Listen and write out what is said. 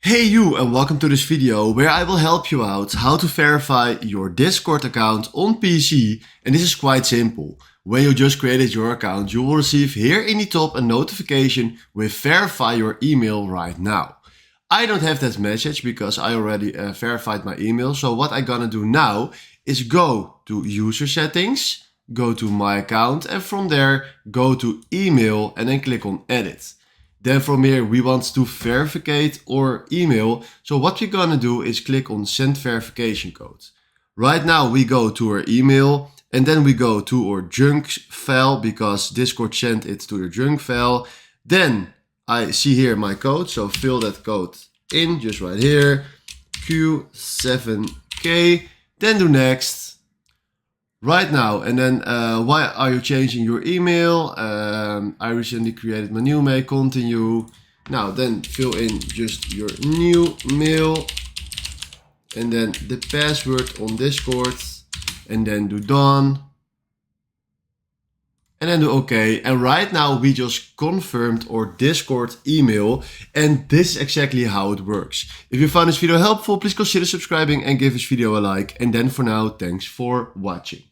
Hey you, and welcome to this video where I will help you out how to verify your Discord account on PC, and this is quite simple. When you just created your account, you will receive here in the top a notification with verify your email right now. I don't have that message because I already verified my email, so what I'm gonna do now is go to user settings, go to my account, and from there go to email and then click on edit. Then from here we want to verify our email. So what we're gonna do is click on send verification code. Right now we go to our email and then we go to our junk file because Discord sent it to the junk file. Then I see here my code, so fill that code in just right here, Q7K, then do next. Right now, and then why are you changing your email? I recently created my new mail, continue. Now then fill in just your new mail and then the password on Discord and then do done. And then do OK. And right now we just confirmed our Discord email, and this is exactly how it works. If you found this video helpful, please consider subscribing and give this video a like. And then for now, thanks for watching.